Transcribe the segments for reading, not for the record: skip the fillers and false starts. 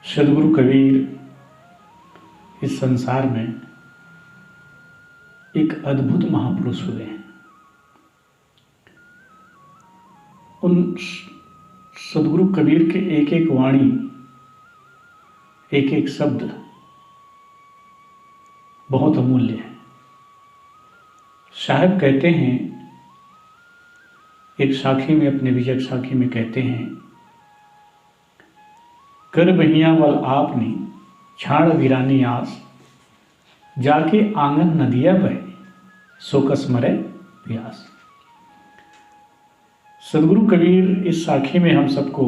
सदगुरु कबीर इस संसार में एक अद्भुत महापुरुष हुए हैं। उन सदगुरु कबीर के एक एक वाणी, एक एक शब्द बहुत अमूल्य है। साहब कहते हैं, एक साखी में, अपने विजय साखी में कहते हैं, कर बहिया वल आपने छाड़ वीरानी आस, जाके आंगन नदिया बहे सो कस मरे प्यास। सदगुरु कबीर इस साखी में हम सबको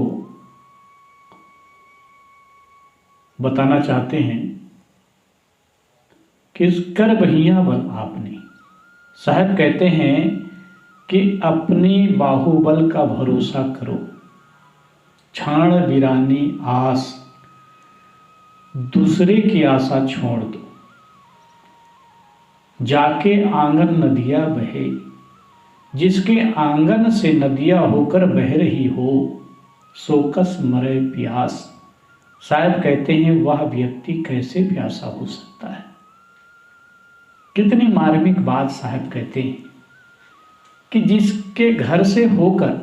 बताना चाहते हैं कि कर बहिया बल आपने। साहब कहते हैं कि अपने बाहुबल का भरोसा करो, छाण वीरानी आस, दूसरे की आशा छोड़ दो, जाके आंगन नदिया बहे, जिसके आंगन से नदियां होकर बह रही हो सो कस मरे प्यास। साहब कहते हैं, वह व्यक्ति कैसे प्यासा हो सकता है। कितनी मार्मिक बात साहब कहते हैं कि जिसके घर से होकर,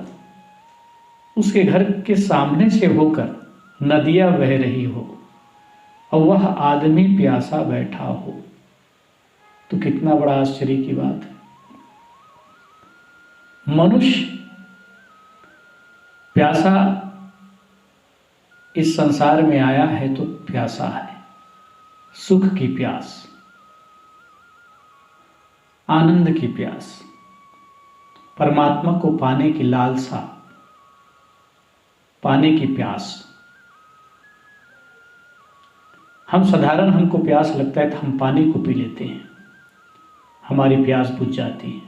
उसके घर के सामने से होकर नदियां बह रही हो और वह आदमी प्यासा बैठा हो, तो कितना बड़ा आश्चर्य की बात है। मनुष्य प्यासा इस संसार में आया है तो प्यासा है, सुख की प्यास, आनंद की प्यास, परमात्मा को पाने की लालसा, पाने की प्यास। हमको प्यास लगता है तो हम पानी को पी लेते हैं, हमारी प्यास बुझ जाती है।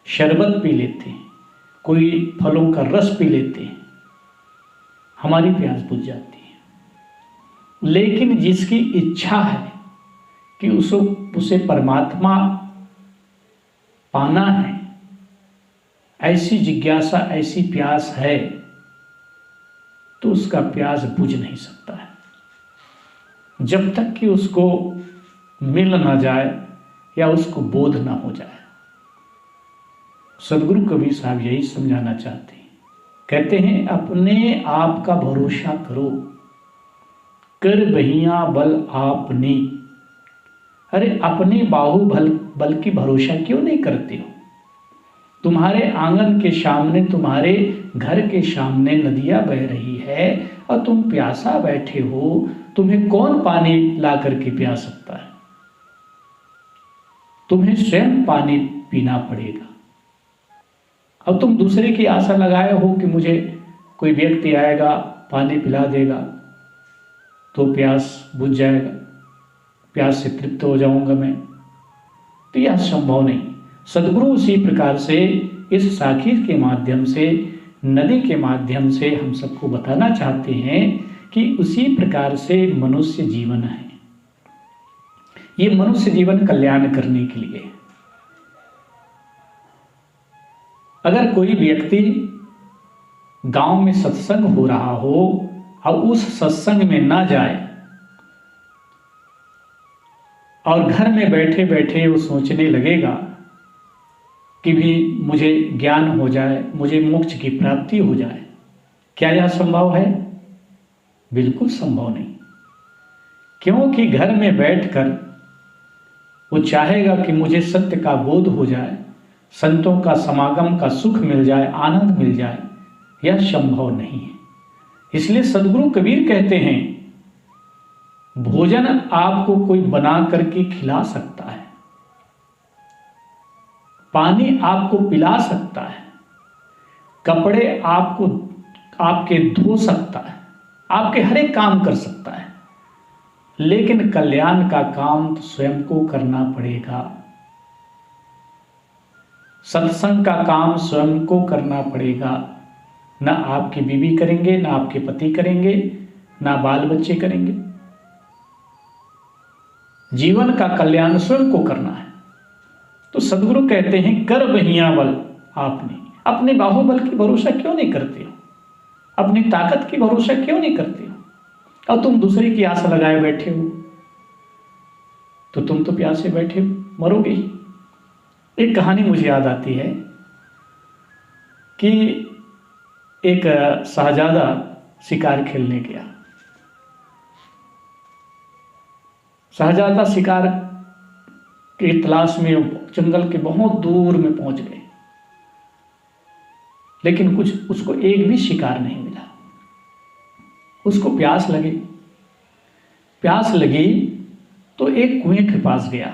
शरबत पी लेते हैं, कोई फलों का रस पी लेते हैं, हमारी प्यास बुझ जाती है। लेकिन जिसकी इच्छा है कि उसे परमात्मा पाना है, ऐसी जिज्ञासा, ऐसी प्यास है, तो उसका प्यास बुझ नहीं सकता है जब तक कि उसको मिल ना जाए या उसको बोध ना हो जाए। सदगुरु कबीर साहब यही समझाना चाहते हैं। कहते हैं, अपने आप का भरोसा करो, कर बहिया बल आपने। अरे अपने बाहुबल की भरोसा क्यों नहीं करते हो? तुम्हारे आंगन के सामने, तुम्हारे घर के सामने नदियां बह रही है और तुम प्यासा बैठे हो। तुम्हें कौन पानी ला करके पिया सकता है? तुम्हें स्वयं पानी पीना पड़ेगा। अब तुम दूसरे की आशा लगाए हो कि मुझे कोई व्यक्ति आएगा, पानी पिला देगा तो प्यास बुझ जाएगा, प्यास से तृप्त हो जाऊंगा मैं, तो यह संभव नहीं। सदगुरु उसी प्रकार से इस साखी के माध्यम से, नदी के माध्यम से हम सबको बताना चाहते हैं कि उसी प्रकार से मनुष्य जीवन है। ये मनुष्य जीवन कल्याण करने के लिए। अगर कोई व्यक्ति गांव में सत्संग हो रहा हो और उस सत्संग में ना जाए और घर में बैठे बैठे वो सोचने लगेगा कि भी मुझे ज्ञान हो जाए, मुझे मोक्ष की प्राप्ति हो जाए, क्या यह संभव है? बिल्कुल संभव नहीं। क्योंकि घर में बैठकर वो चाहेगा कि मुझे सत्य का बोध हो जाए, संतों का समागम का सुख मिल जाए, आनंद मिल जाए, यह संभव नहीं है। इसलिए सदगुरु कबीर कहते हैं, भोजन आपको कोई बना करके खिला सकता है, पानी आपको पिला सकता है, कपड़े आपके धो सकता है, आपके हर एक काम कर सकता है, लेकिन कल्याण का काम तो स्वयं को करना पड़ेगा। सत्संग का काम स्वयं को करना पड़ेगा। ना आपकी बीवी करेंगे, ना आपके पति करेंगे, ना बाल बच्चे करेंगे। जीवन का कल्याण स्वयं को करना है। तो सदगुरु कहते हैं, कर बहिया बल आपने। अपने बाहुबल की भरोसा क्यों नहीं करते हो? अपनी ताकत की भरोसा क्यों नहीं करते हो? और तुम दूसरे की आशा लगाए बैठे हो, तो तुम तो प्यासे बैठे हो, मरोगे ही। एक कहानी मुझे याद आती है कि एक शाहजादा शिकार खेलने गया। शाहजादा शिकार की तलाश में जंगल के बहुत दूर में पहुंच गए, लेकिन कुछ उसको एक भी शिकार नहीं मिला। उसको प्यास लगी तो एक कुएं के पास गया।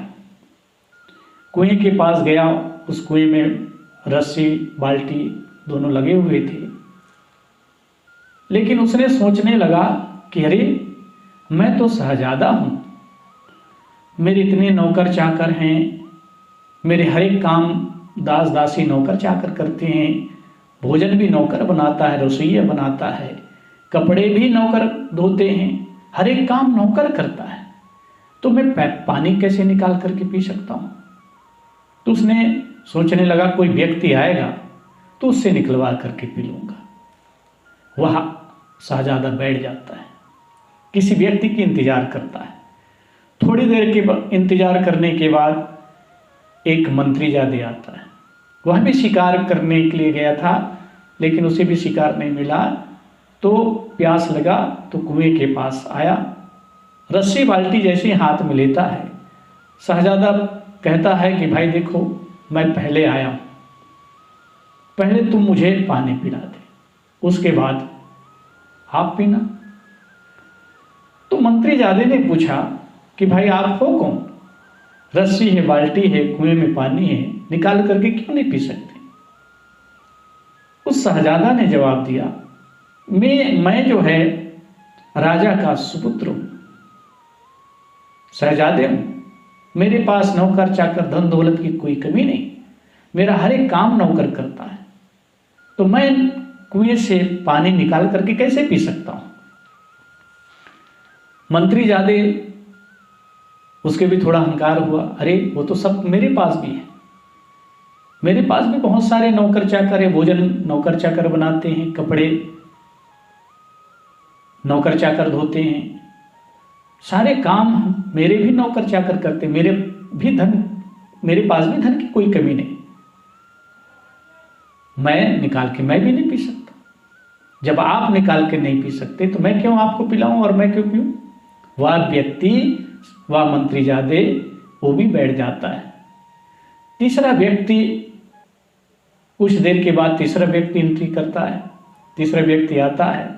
कुएं के पास गया, उस कुएं में रस्सी बाल्टी दोनों लगे हुए थे, लेकिन उसने सोचने लगा कि अरे मैं तो शहजादा हूं, मेरे इतने नौकर चाकर हैं, मेरे हर एक काम दास दासी नौकर चाकर करते हैं, भोजन भी नौकर बनाता है, रसोइया बनाता है, कपड़े भी नौकर धोते हैं, हर एक काम नौकर करता है, तो मैं पानी कैसे निकाल करके पी सकता हूँ। तो उसने सोचने लगा कोई व्यक्ति आएगा तो उससे निकलवा करके पी लूँगा। वह शाहजादा बैठ जाता है, किसी व्यक्ति की इंतजार करता है। थोड़ी देर के इंतजार करने के बाद एक मंत्रीजादे आता है। वह भी शिकार करने के लिए गया था, लेकिन उसे भी शिकार नहीं मिला, तो प्यास लगा तो कुएं के पास आया। रस्सी बाल्टी जैसे हाथ में लेता है, शहजादा कहता है कि भाई देखो मैं पहले आया हूं, पहले तुम मुझे पानी पिला दे, उसके बाद आप पीना। तो मंत्रीजादे ने पूछा कि भाई आप हो कौन, रस्सी है, बाल्टी है, कुएं में पानी है, निकाल करके क्यों नहीं पी सकते। उस शहजादा ने जवाब दिया, मैं जो है राजा का सुपुत्र हूं, शहजादे हूं, मेरे पास नौकर चाकर धन दौलत की कोई कमी नहीं, मेरा हर एक काम नौकर करता है, तो मैं कुएं से पानी निकाल करके कैसे पी सकता हूं। मंत्रीजादे उसके भी थोड़ा अहंकार हुआ, अरे वो तो सब मेरे पास भी है, मेरे पास भी बहुत सारे नौकर चाकर है, भोजन नौकर चाकर बनाते हैं, कपड़े नौकर चाकर धोते हैं, सारे काम मेरे भी नौकर चाकर करते, मेरे पास भी धन की कोई कमी नहीं, मैं निकाल के मैं भी नहीं पी सकता। जब आप निकाल के नहीं पी सकते तो मैं क्यों आपको पिलाऊं और मैं क्यों पीऊं। वह व्यक्ति, वह मंत्रीजादे, वो भी बैठ जाता है। तीसरा व्यक्ति, कुछ देर के बाद तीसरा व्यक्ति एंट्री करता है। तीसरा व्यक्ति आता है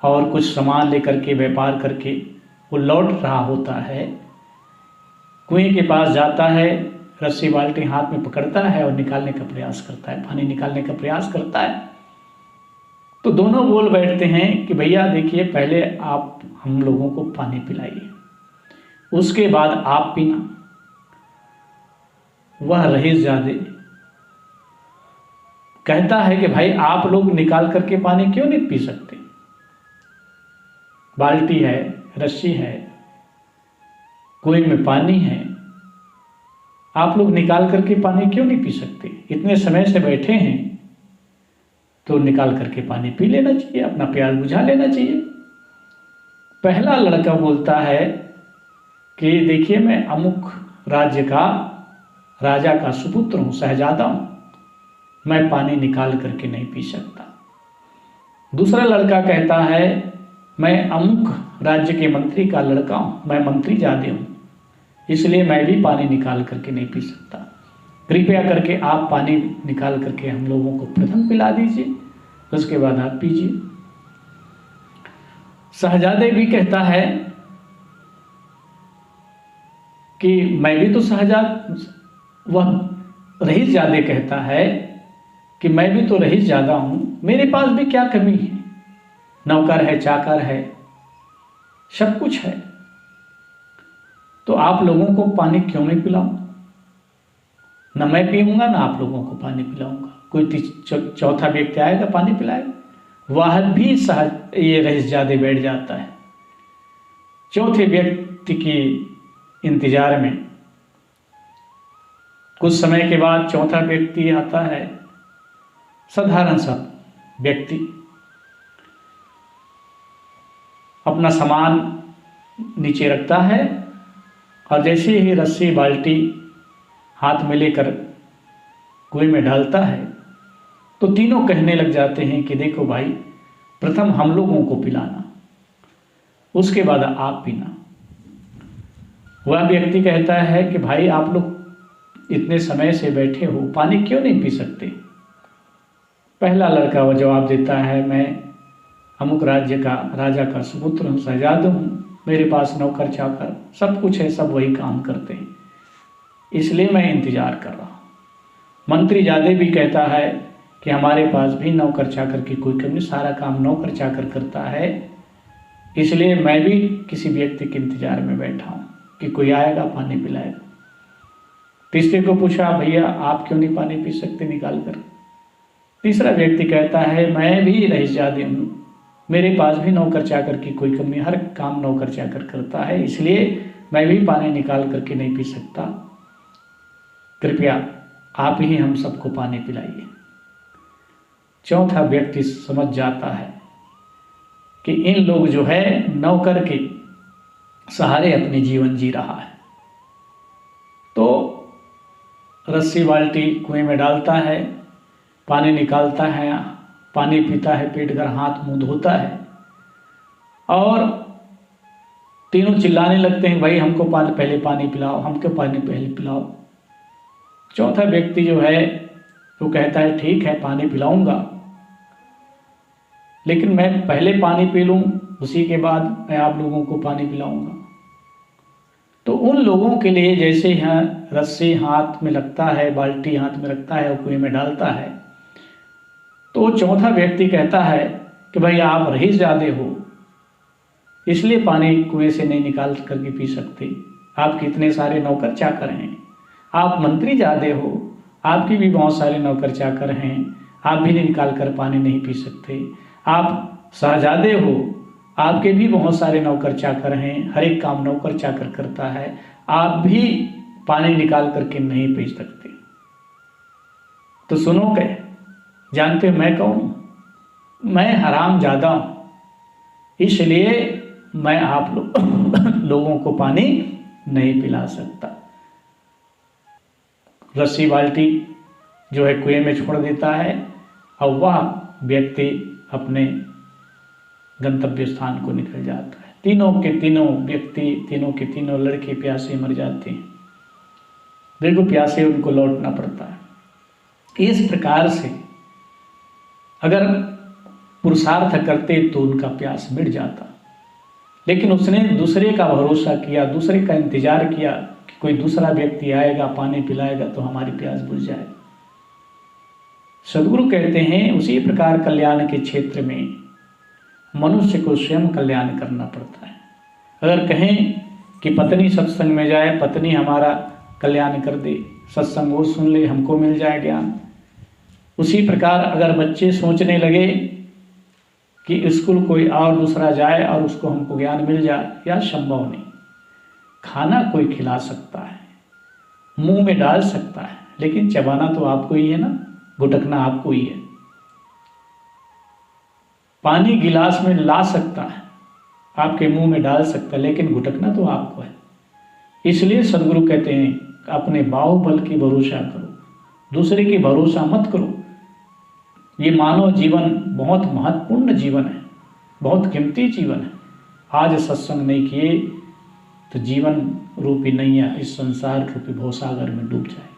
और कुछ सामान लेकर के, व्यापार करके वो लौट रहा होता है। कुएं के पास जाता है, रस्सी बाल्टी हाथ में पकड़ता है और निकालने का प्रयास करता है, पानी निकालने का प्रयास करता है। तो दोनों बोल बैठते हैं कि भैया देखिए, पहले आप हम लोगों को पानी पिलाइए, उसके बाद आप पीना। वह रईसजादे कहता है कि भाई आप लोग निकाल करके पानी क्यों नहीं पी सकते, बाल्टी है, रस्सी है, कुएं में पानी है, आप लोग निकाल करके पानी क्यों नहीं पी सकते। इतने समय से बैठे हैं तो निकाल करके पानी पी लेना चाहिए, अपना प्यास बुझा लेना चाहिए। पहला लड़का बोलता है कि देखिए, मैं अमुक राज्य का राजा का सुपुत्र हूं, शहजादा हूं, मैं पानी निकाल करके नहीं पी सकता। दूसरा लड़का कहता है, मैं अमुक राज्य के मंत्री का लड़का हूं, मैं मंत्रीजादे हूं, इसलिए मैं भी पानी निकाल करके नहीं पी सकता, कृपया करके आप पानी निकाल करके हम लोगों को प्रथम पिला दीजिए, उसके बाद आप पीजिए। शहजादे भी कहता है कि मैं भी तो वह रईसजादे कहता है कि मैं भी तो रईसजादा हूं, मेरे पास भी क्या कमी है, नौकर है, चाकर है, सब कुछ है, तो आप लोगों को पानी क्यों नहीं पिलाऊं। न मैं पीऊंगा ना आप लोगों को पानी पिलाऊंगा, कोई चौथा व्यक्ति आएगा पानी पिलाएगा। वह भी ये रईसजादे बैठ जाता है। चौथे व्यक्ति की इंतजार में कुछ समय के बाद चौथा व्यक्ति आता है, साधारण सा व्यक्ति। अपना सामान नीचे रखता है और जैसे ही रस्सी बाल्टी हाथ में लेकर कुएं में डालता है तो तीनों कहने लग जाते हैं कि देखो भाई, प्रथम हम लोगों को पिलाना, उसके बाद आप पीना। वह व्यक्ति कहता है कि भाई आप लोग इतने समय से बैठे हो, पानी क्यों नहीं पी सकते? पहला लड़का वह जवाब देता है, मैं अमुक राज्य का राजा का सुपुत्र हूँ, शहजादा हूँ, मेरे पास नौकर चाकर सब कुछ है, सब वही काम करते हैं, इसलिए मैं इंतजार कर रहा हूँ। मंत्री जादे भी कहता है कि हमारे पास भी नौकर चाकर की कोई कमी नहीं, सारा काम नौकर चाकर करता है, इसलिए मैं भी किसी व्यक्ति के इंतजार में बैठा हूँ कि कोई आएगा पानी पिलाएगा। तीसरे को पूछा, भैया आप क्यों नहीं पानी पी सकते निकाल कर? तीसरा व्यक्ति कहता है, मैं भी रईसजादे हूँ, मेरे पास भी नौकर चाकर की कोई कमी, हर काम नौकर चाकर करता है, इसलिए मैं भी पानी निकाल करके नहीं पी सकता, कृपया आप ही हम सबको पानी पिलाइए। चौथा व्यक्ति समझ जाता है कि इन लोग जो है नौकर के सहारे अपने जीवन जी रहा है, तो रस्सी बाल्टी कुएं में डालता है, पानी निकालता है, पानी पीता है, पेट भर हाथ मुंह धोता है और तीनों चिल्लाने लगते हैं, भाई हमको पहले पानी पिलाओ, हमको पानी पहले पिलाओ। चौथा व्यक्ति जो है वो कहता है, ठीक है पानी पिलाऊंगा, लेकिन मैं पहले पानी पी लूँ, उसी के बाद मैं आप लोगों को पानी पिलाऊंगा। तो उन लोगों के लिए जैसे यहाँ रस्सी हाथ में लगता है, बाल्टी हाथ में रखता है और कुएं में डालता है, तो चौथा व्यक्ति कहता है कि भाई आप रईसजादे हो, इसलिए पानी कुएं से नहीं निकाल करके पी सकते, आपके इतने सारे नौकर चाकर हैं, आप मंत्री जादे हो, आपकी भी बहुत सारे नौकर चाकर हैं, आप भी निकाल कर पानी नहीं पी सकते, आप शहजादे हो, आपके भी बहुत सारे नौकर चाकर हैं, हर एक काम नौकर चाकर करता है, आप भी पानी निकाल करके नहीं पी सकते। तो सुनो क्या, जानते हो मैं कौन हूँ? मैं हरामजादा हूँ, इसलिए मैं आप लोगों को पानी नहीं पिला सकता। रस्सी बाल्टी जो है कुएं में छोड़ देता है और वह व्यक्ति अपने गंतव्य स्थान को निकल जाता है। तीनों के तीनों व्यक्ति, तीनों के तीनों लड़के प्यासे मर जाते हैं। देखो प्यासे उनको लौटना पड़ता है। इस प्रकार से अगर पुरुषार्थ करते तो उनका प्यास मिट जाता, लेकिन उसने दूसरे का भरोसा किया, दूसरे का इंतजार किया कि कोई दूसरा व्यक्ति आएगा पानी पिलाएगा तो हमारी प्यास बुझ जाए। सदगुरु कहते हैं उसी प्रकार कल्याण के क्षेत्र में मनुष्य को स्वयं कल्याण करना पड़ता है। अगर कहें कि पत्नी सत्संग में जाए, पत्नी हमारा कल्याण कर दे, सत्संग वो सुन ले, हमको मिल जाए ज्ञान, उसी प्रकार अगर बच्चे सोचने लगे कि स्कूल कोई और दूसरा जाए और उसको हमको ज्ञान मिल जाए, या संभव नहीं। खाना कोई खिला सकता है, मुंह में डाल सकता है, लेकिन चबाना तो आपको ही है ना, घुटकना आपको ही है। पानी गिलास में ला सकता है, आपके मुंह में डाल सकता है, लेकिन घुटकना तो आपको है। इसलिए सदगुरु कहते हैं अपने बाहुबल की भरोसा करो, दूसरे की भरोसा मत करो। ये मानव जीवन बहुत महत्वपूर्ण जीवन है, बहुत कीमती जीवन है। आज सत्संग नहीं किए तो जीवन रूपी नैया इस संसार रूपी भवसागर में डूब जाए।